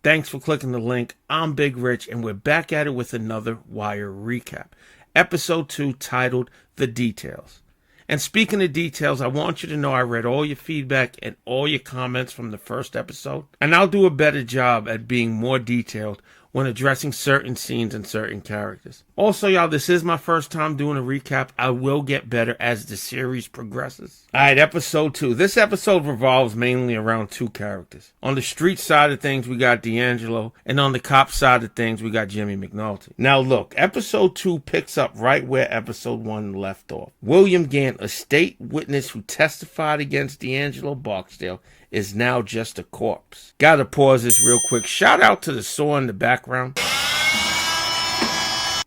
Thanks for clicking the link. I'm Big Rich, and we're back at it with another Wire recap. Episode 2, titled The Details. And speaking of details, I want you to know I read all your feedback and all your comments from the first episode, and I'll do a better job at being more detailed when addressing certain scenes and certain characters. Also, y'all, this is my first time doing a recap. I will get better as the series progresses. Alright, episode 2. This episode revolves mainly around two characters. On the street side of things, we got D'Angelo, and on the cop side of things, we got Jimmy McNulty. Now look, episode 2 picks up right where episode 1 left off. William Gant, a state witness who testified against D'Angelo Barksdale, is now just a corpse. Gotta pause this real quick. Shout out to the saw in the background.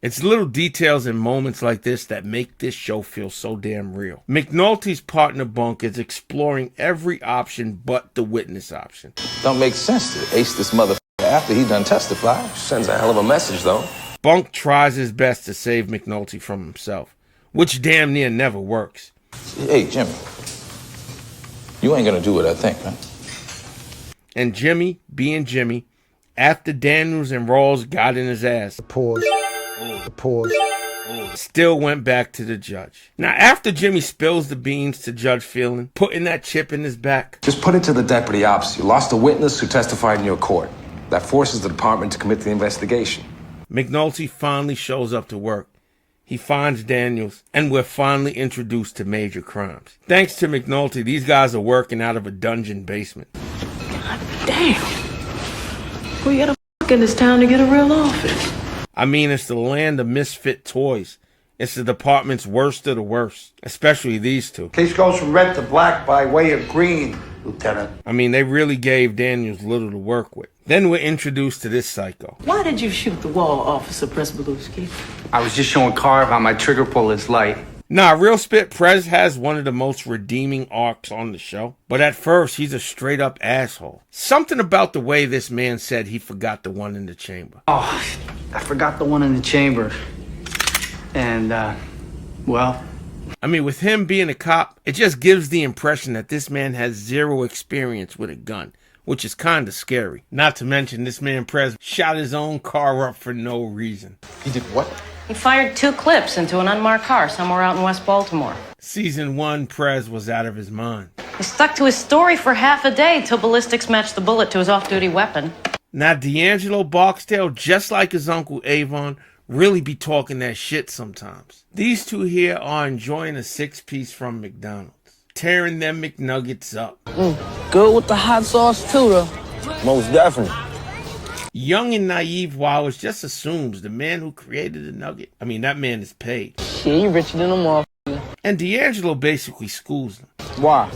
It's little details and moments like this that make this show feel so damn real. McNulty's partner Bunk is exploring every option but the witness option. Don't make sense to ace this motherfucker after he done testify. Sends a hell of a message though. Bunk tries his best to save McNulty from himself, which damn near never works. Hey, Jimmy. You ain't gonna do what I think, man. And Jimmy, being Jimmy, after Daniels and Rawls got in his ass, still went back to the judge. Now, after Jimmy spills the beans to Judge Phelan, putting that chip in his back, just put it to the deputy ops. You lost a witness who testified in your court. That forces the department to commit the investigation. McNulty finally shows up to work. He finds Daniels, and we're finally introduced to major crimes. Thanks to McNulty, these guys are working out of a dungeon basement. God damn. We gotta fuck in this town to get a real office. I mean, it's the land of misfit toys. It's the department's worst of the worst, especially these two. Case goes from red to black by way of green, Lieutenant. I mean, they really gave Daniels little to work with. Then we're introduced to this psycho. Why did you shoot the wall, Officer Presbalewski? I was just showing Carv how my trigger pull is light. Nah, real spit, Prez has one of the most redeeming arcs on the show. But at first, he's a straight up asshole. Something about the way this man said he forgot the one in the chamber. Oh, I forgot the one in the chamber. And, well... I mean, with him being a cop, it just gives the impression that this man has zero experience with a gun, which is kind of scary. Not to mention, this man Prez shot his own car up for no reason. He did what? He fired 2 clips into an unmarked car somewhere out in West Baltimore. Season 1, Prez was out of his mind. He stuck to his story for half a day till ballistics matched the bullet to his off-duty weapon. Now, D'Angelo Barksdale, just like his uncle Avon, really be talking that shit sometimes. These two here are enjoying a 6-piece from McDonald's, tearing them McNuggets up. Good with the hot sauce too, though. Most definitely. Young and naive Wowers just assumes the man who created the nugget, that man is paid. Shit, you richer than a motherfucker. And D'Angelo basically schools them. Why?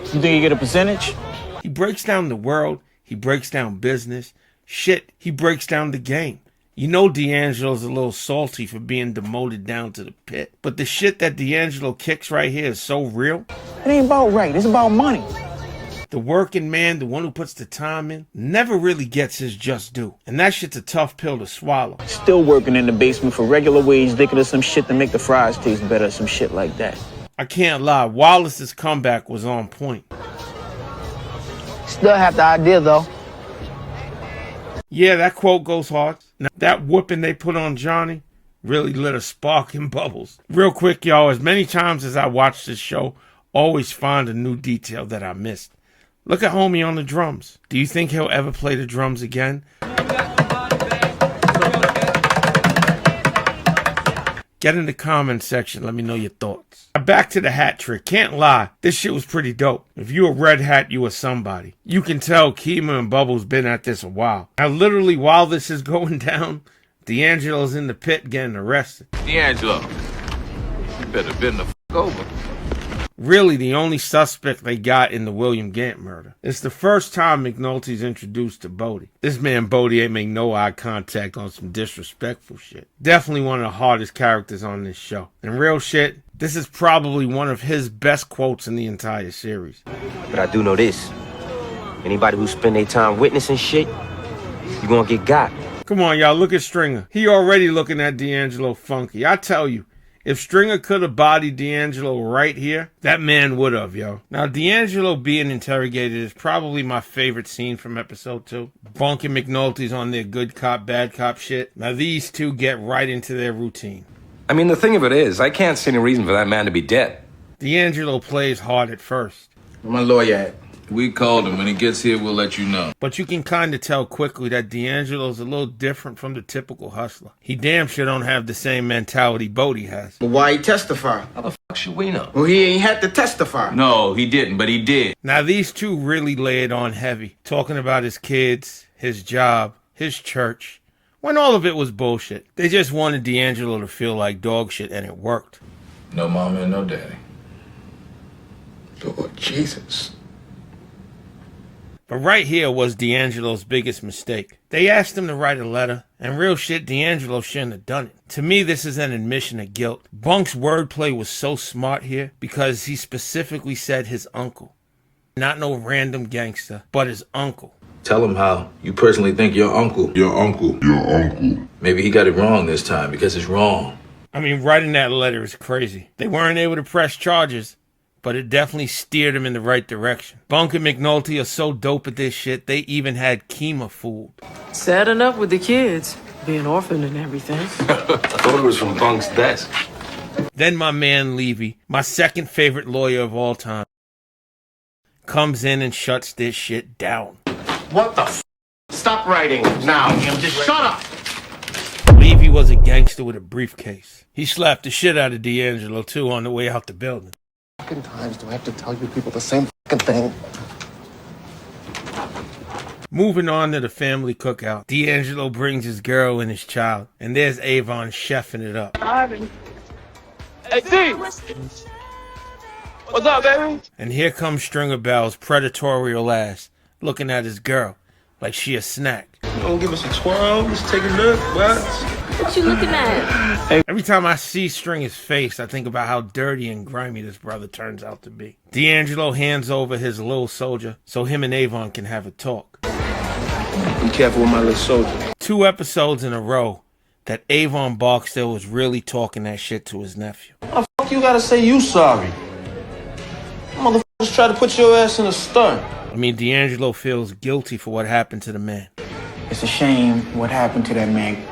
You think you get a percentage? He breaks down the world, he breaks down business, shit, he breaks down the game. You know D'Angelo's a little salty for being demoted down to the pit. But the shit that D'Angelo kicks right here is so real. It ain't about right, it's about money. The working man, the one who puts the time in, never really gets his just due. And that shit's a tough pill to swallow. Still working in the basement for regular wage, thinking of some shit to make the fries taste better, some shit like that. I can't lie, Wallace's comeback was on point. Still have the idea, though. Yeah, that quote goes hard. Now, that whooping they put on Johnny really lit a spark in Bubbles. Real quick, y'all, as many times as I watch this show, always find a new detail that I missed. Look at homie on the drums. Do you think he'll ever play the drums again? Get in the comments section. Let me know your thoughts. Back to the hat trick. Can't lie. This shit was pretty dope. If you a red hat, you a somebody. You can tell Kima and Bubbles been at this a while. Now, literally, while this is going down, D'Angelo's in the pit getting arrested. D'Angelo, you better bend the f*** over. Really, the only suspect they got in the William Gant murder. It's the first time McNulty's introduced to Bodie. This man Bodie ain't make no eye contact on some disrespectful shit. Definitely one of the hardest characters on this show. And real shit, this is probably one of his best quotes in the entire series. But I do know this. Anybody who spend their time witnessing shit, you gonna get got. Come on, y'all, look at Stringer. He already looking at D'Angelo funky. I tell you, If Stringer could have bodied D'Angelo right here, that man would have, yo. Now, D'Angelo being interrogated is probably my favorite scene from episode 2. Bunk and McNulty's on their good cop, bad cop shit. Now, these two get right into their routine. I mean, the thing of it is, I can't see any reason for that man to be dead. D'Angelo plays hard at first. Where my lawyer at? We called him. When he gets here, we'll let you know. But you can kind of tell quickly that D'Angelo's a little different from the typical hustler. He damn sure don't have the same mentality Bodie has. But why he testify? How the fuck should we know? Well, he ain't had to testify. No, he didn't, but he did. Now, these two really lay it on heavy, talking about his kids, his job, his church, when all of it was bullshit. They just wanted D'Angelo to feel like dog shit, and it worked. No mama and no daddy. Lord Jesus. But right here was D'Angelo's biggest mistake. They asked him to write a letter, and real shit, D'Angelo shouldn't have done it. To me, this is an admission of guilt. Bunk's wordplay was so smart here because he specifically said his uncle. Not no random gangster, but his uncle. Tell him how you personally think your uncle. Maybe he got it wrong this time because it's wrong. I mean, writing that letter is crazy. They weren't able to press charges, but it definitely steered him in the right direction. Bunk and McNulty are so dope at this shit, they even had Kima fooled. Sad enough with the kids, being orphaned and everything. I thought it was from Bunk's desk. Then my man Levy, my second favorite lawyer of all time, comes in and shuts this shit down. What the f? Stop writing now, Jim. Just shut up. Levy was a gangster with a briefcase. He slapped the shit out of D'Angelo, too, on the way out the building. Fucking times do I have to tell you people the same fucking thing? Moving on to the family cookout, D'Angelo brings his girl and his child, and there's Avon chefing it up. Hey, D! What's up, baby? And here comes Stringer Bell's predatorial ass, looking at his girl like she a snack. You gonna give us a twirl? Just take a look, what? What you looking at? Every time I see Stringer's face, I think about how dirty and grimy this brother turns out to be. D'Angelo hands over his little soldier so him and Avon can have a talk. Be careful with my little soldier. 2 episodes in a row that Avon Barksdale was really talking that shit to his nephew. How the fuck you gotta say you sorry? Motherfuckers try to put your ass in a stunt. I mean, D'Angelo feels guilty for what happened to the man. It's a shame what happened to that man.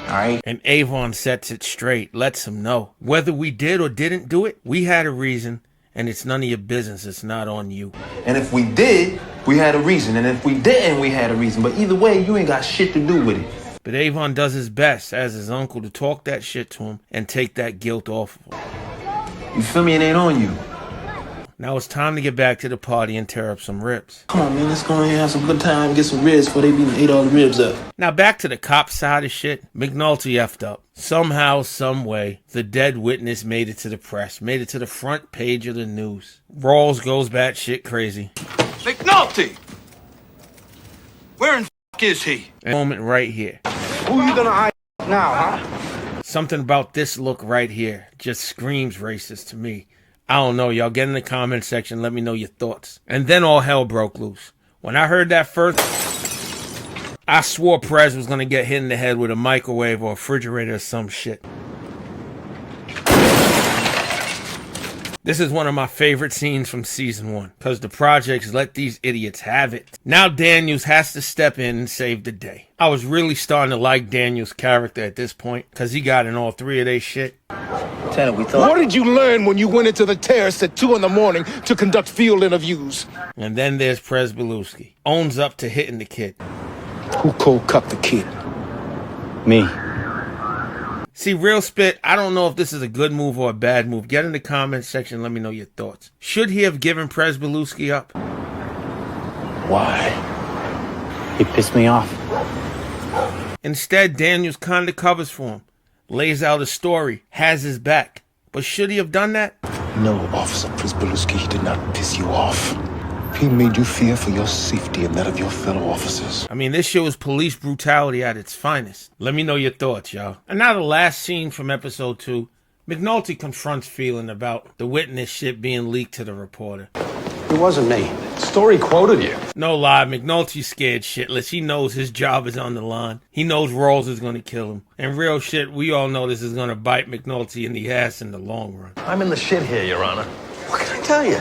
All right? And Avon sets it straight, lets him know. Whether we did or didn't do it, we had a reason, and it's none of your business. It's not on you. And if we did, we had a reason. And if we didn't, we had a reason. But either way, you ain't got shit to do with it. But Avon does his best as his uncle to talk that shit to him and take that guilt off of him. You feel me? It ain't on you. Now it's time to get back to the party and tear up some ribs. Come on, man. Let's go in here and have some good time and get some ribs before they ate all the ribs up. Now back to the cop side of shit. McNulty effed up. Somehow, some way, the dead witness made it to the press, made it to the front page of the news. Rawls goes batshit crazy. McNulty! Where in f*** is he? A moment right here. Who you gonna eye now, huh? Something about this look right here just screams racist to me. I don't know, y'all. Get in the comment section. Let me know your thoughts. And then all hell broke loose. When I heard that first, I swore Perez was going to get hit in the head with a microwave or a refrigerator or some shit. This is one of my favorite scenes from season 1, because the projects let these idiots have it. Now Daniels has to step in and save the day. I was really starting to like Daniels' character at this point, because he got in all 3 of they shit. Lieutenant, we thought... What did you learn when you went into the terrace at 2 a.m. to conduct field interviews? And then there's Przybylewski. Owns up to hitting the kid. Who cold cucked the kid? Me. See, real spit, I don't know if this is a good move or a bad move. Get in the comments section and let me know your thoughts. Should he have given Przybylewski up? Why? He pissed me off. Instead, Daniels kind of covers for him. Lays out a story. Has his back. But should he have done that? No, Officer Przybylewski, he did not piss you off. He made you fear for your safety and that of your fellow officers. I mean, this show is police brutality at its finest. Let me know your thoughts, y'all. And now the last scene from episode 2. McNulty confronts Phelan about the witness shit being leaked to the reporter. It wasn't me. Story quoted you. No lie, McNulty's scared shitless. He knows his job is on the line. He knows Rawls is going to kill him. And real shit, we all know this is going to bite McNulty in the ass in the long run. I'm in the shit here, Your Honor. What can I tell you?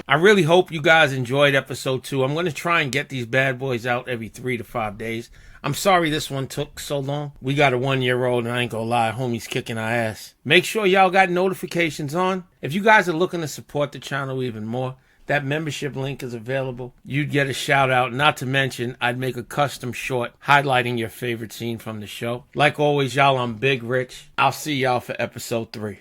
I really hope you guys enjoyed episode 2. I'm going to try and get these bad boys out every 3 to 5 days. I'm sorry this one took so long. We got a 1-year-old and I ain't gonna lie, homie's kicking our ass. Make sure y'all got notifications on. If you guys are looking to support the channel even more, that membership link is available. You'd get a shout out. Not to mention, I'd make a custom short highlighting your favorite scene from the show. Like always, y'all, I'm Big Rich. I'll see y'all for episode 3.